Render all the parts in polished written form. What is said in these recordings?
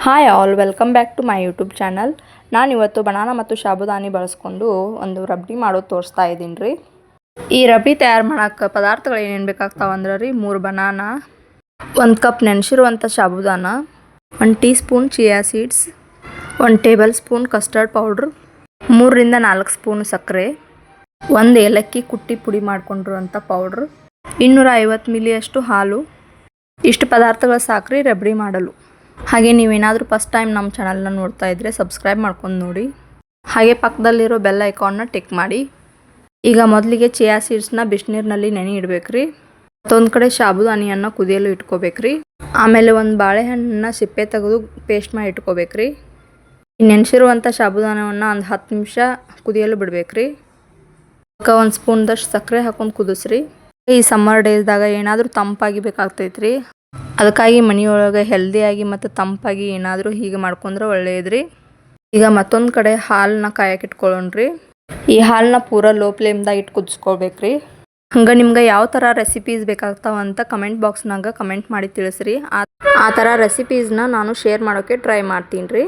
Hi all welcome back to my YouTube channel. ನಾನು ಇವತ್ತು banana ಮತ್ತು ಸಾಬುದಾನಿ ಬಳಸ್ಕೊಂಡು ಒಂದು ರಬ್ಡಿ ಮಾಡೋದು ತೋರಿಸ್ತಾ ಇದ್ದೀನಿ ರೀ. ಈ ರಬ್ಡಿ ತಯಾರು ಮಾಡೋಕ್ಕೆ ಪದಾರ್ಥಗಳು ಏನೇನು ಬೇಕಾಗ್ತಾವೆ ಅಂದ್ರೆ ರೀ, 3 ಬನಾನಾ, 1 ಕಪ್ ನೆನೆಸಿರುವಂಥ ಸಾಬುದಾನ, 1 tea spoon chia seeds, 1 table spoon custard powder, 3 ರಿಂದ 4 ಸ್ಪೂನ್ ಸಕ್ಕರೆ, 1 ಏಲಕ್ಕಿ ಕುಟ್ಟಿ ಪುಡಿ ಮಾಡ್ಕೊಂಡಿರುವಂಥ ಪೌಡ್ರ್, 250 ಮಿಲಿಯಷ್ಟು ಹಾಲು. ಇಷ್ಟು ಪದಾರ್ಥಗಳು ಸಾಕ್ರಿ ರಬ್ಡಿ ಮಾಡಲು. ಹಾಗೆ ನೀವೇನಾದರೂ ಫಸ್ಟ್ ಟೈಮ್ ನಮ್ಮ ಚಾನಲ್ನ ನೋಡ್ತಾ ಇದ್ದರೆ ಸಬ್ಸ್ಕ್ರೈಬ್ ಮಾಡ್ಕೊಂಡು ನೋಡಿ. ಹಾಗೆ ಪಕ್ಕದಲ್ಲಿರೋ ಬೆಲ್ ಐಕಾನ್ನ ಟಿಕ್ ಮಾಡಿ. ಈಗ ಮೊದಲಿಗೆ ಚಿಯಾ ಸೀಡ್ಸ್ನ ಬಿಸಿನೀರಿನಲ್ಲಿ ನೆನೆ ಇಡಬೇಕ್ರಿ. ಮತ್ತೊಂದು ಕಡೆ ಸಾಬುದಾನಿಯನ್ನು ಕುದಿಯಲು ಇಟ್ಕೋಬೇಕ್ರಿ. ಆಮೇಲೆ ಒಂದು ಬಾಳೆಹಣ್ಣನ್ನ ಸಿಪ್ಪೆ ತೆಗೆದು ಪೇಸ್ಟ್ ಮಾಡಿ ಇಟ್ಕೋಬೇಕ್ರಿ. ನೆನೆಸಿರುವಂಥ ಸಾಬುದಾನವನ್ನು ಒಂದು 10 ನಿಮಿಷ ಕುದಿಯಲು ಬಿಡಬೇಕ್ರಿ. ಅದಕ್ಕೆ 1 ಸ್ಪೂನ್ದಷ್ಟು ಸಕ್ಕರೆ ಹಾಕೊಂಡು ಕುದಿಸ್ರಿ. ಈ ಸಮ್ಮರ್ ಡೇಸ್ದಾಗ ಏನಾದರೂ ತಂಪಾಗಿ ಬೇಕಾಗ್ತೈತ್ರಿ. ಅದಕ್ಕಾಗಿ ಮನೆಯೊಳಗೆ ಹೆಲ್ದಿಯಾಗಿ ಮತ್ತು ತಂಪಾಗಿ ಏನಾದರೂ ಹೀಗೆ ಮಾಡ್ಕೊಂಡ್ರೆ ಒಳ್ಳೆಯದ್ರಿ. ಈಗ ಮತ್ತೊಂದು ಕಡೆ ಹಾಲನ್ನ ಕಾಯಕ್ಕೆ ಇಟ್ಕೊಳ್ಳೋಣ್ರಿ. ಈ ಹಾಲನ್ನ ಪೂರ ಲೋ ಫ್ಲೇಮ್ದಾಗ ಇಟ್ಟು ಕುದಿಸ್ಕೊಳ್ಬೇಕ್ರಿ. ಹಂಗೆ ನಿಮ್ಗೆ ಯಾವ ಥರ ರೆಸಿಪೀಸ್ ಬೇಕಾಗ್ತಾವಂತ ಕಮೆಂಟ್ ಬಾಕ್ಸ್ನಾಗ ಕಮೆಂಟ್ ಮಾಡಿ ತಿಳಿಸ್ರಿ. ಆ ಥರ ರೆಸಿಪೀಸ್ನ ನಾನು ಶೇರ್ ಮಾಡೋಕ್ಕೆ ಟ್ರೈ ಮಾಡ್ತೀನಿ ರೀ.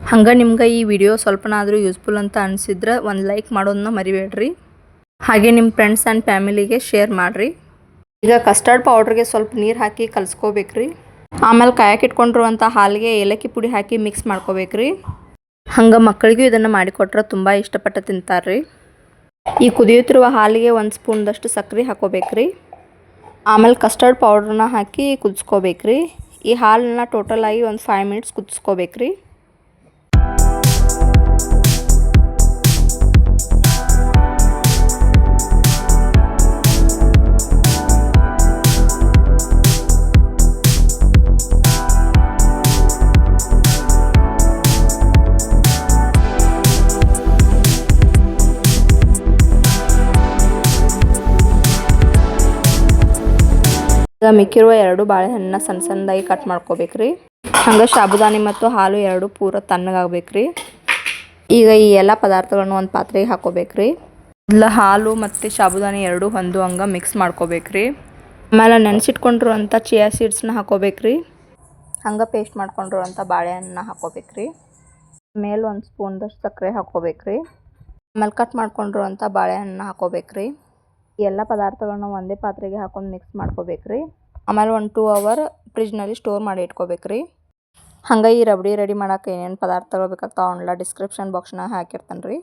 ಹಂಗೆ ನಿಮ್ಗೆ ಈ ವಿಡಿಯೋ ಸ್ವಲ್ಪನಾದರೂ ಯೂಸ್ಫುಲ್ ಅಂತ ಅನಿಸಿದ್ರೆ ಒಂದು ಲೈಕ್ ಮಾಡೋದನ್ನ ಮರಿಬೇಡ್ರಿ. ಹಾಗೆ ನಿಮ್ಮ ಫ್ರೆಂಡ್ಸ್ ಆ್ಯಂಡ್ ಫ್ಯಾಮಿಲಿಗೆ ಶೇರ್ ಮಾಡಿರಿ. ಈಗ ಕಸ್ಟರ್ಡ್ ಪೌಡ್ರಿಗೆ ಸ್ವಲ್ಪ ನೀರು ಹಾಕಿ ಕಲಿಸ್ಕೋಬೇಕ್ರಿ. ಆಮೇಲೆ ಕಾಯಕ್ಕೆ ಇಟ್ಕೊಂಡಿರುವಂಥ ಹಾಲಿಗೆ ಏಲಕ್ಕಿ ಪುಡಿ ಹಾಕಿ ಮಿಕ್ಸ್ ಮಾಡ್ಕೋಬೇಕ್ರಿ. ಹಂಗೆ ಮಕ್ಕಳಿಗೂ ಇದನ್ನು ಮಾಡಿಕೊಟ್ರೆ ತುಂಬ ಇಷ್ಟಪಟ್ಟು ತಿಂತಾರ್ರಿ. ಈ ಕುದಿಯುತ್ತಿರುವ ಹಾಲಿಗೆ 1 ಸ್ಪೂನ್ದಷ್ಟು ಸಕ್ಕರೆ ಹಾಕೋಬೇಕ್ರಿ. ಆಮೇಲೆ ಕಸ್ಟರ್ಡ್ ಪೌಡ್ರನ್ನ ಹಾಕಿ ಕುದಿಸ್ಕೋಬೇಕ್ರಿ. ಈ ಹಾಲನ್ನ ಟೋಟಲಾಗಿ ಒಂದು 5 ಮಿನಿಟ್ಸ್ ಕುದಿಸ್ಕೋಬೇಕ್ರಿ. ಈಗ ಮಿಕ್ಕಿರುವ 2 ಬಾಳೆಹಣ್ಣನ್ನ ಸಣ್ಣ ಸಣ್ಣದಾಗಿ ಕಟ್ ಮಾಡ್ಕೋಬೇಕ್ರಿ. ಹಂಗೆ ಸಾಬುದಾನಿ ಮತ್ತು ಹಾಲು 2 ಪೂರ ತಣ್ಣಗಾಗಬೇಕ್ರಿ. ಈಗ ಈ ಎಲ್ಲ ಪದಾರ್ಥಗಳನ್ನು ಒಂದು ಪಾತ್ರೆಗೆ ಹಾಕೋಬೇಕ್ರಿ. ಮೊದಲು ಹಾಲು ಮತ್ತು ಸಾಬುದಾನಿ 2 ಹೊಂದುವಂಗೆ ಮಿಕ್ಸ್ ಮಾಡ್ಕೋಬೇಕ್ರಿ. ಆಮೇಲೆ ನೆನೆಸಿಟ್ಕೊಂಡಿರುವಂಥ ಚಿಯಾ ಸೀಡ್ಸ್ನ ಹಾಕೋಬೇಕ್ರಿ. ಹಂಗೆ ಪೇಸ್ಟ್ ಮಾಡ್ಕೊಂಡಿರುವಂಥ ಬಾಳೆಹಣ್ಣನ್ನ ಹಾಕೋಬೇಕ್ರಿ. ಮೇಲೆ 1 ಸ್ಪೂನ್ದಷ್ಟು ಸಕ್ಕರೆ ಹಾಕೋಬೇಕ್ರಿ. ಆಮೇಲೆ ಕಟ್ ಮಾಡ್ಕೊಂಡಿರುವಂಥ ಬಾಳೆಹಣ್ಣನ್ನ ಹಾಕೋಬೇಕ್ರಿ. ಈ ಎಲ್ಲ ಪದಾರ್ಥಗಳನ್ನ ಒಂದೇ ಪಾತ್ರೆಗೆ ಹಾಕೊಂಡು ಮಿಕ್ಸ್ ಮಾಡ್ಕೋಬೇಕ್ರಿ. ಆಮೇಲೆ 1-2 ಅವರ್ ಫ್ರಿಜ್ನಲ್ಲಿ ಸ್ಟೋರ್ ಮಾಡಿ ಇಟ್ಕೋಬೇಕ್ರಿ. ಹಂಗೆ ಈ ರಬ್ಡಿ ರೆಡಿ ಮಾಡೋಕೆ ಏನೇನು ಪದಾರ್ಥಗಳು ಬೇಕಾಗ್ತಾವೆ ಅವನ್ನೆಲ್ಲ ಡಿಸ್ಕ್ರಿಪ್ಷನ್ ಬಾಕ್ಸ್ನಾಗ ಹಾಕಿರ್ತಾನೆ ರೀ.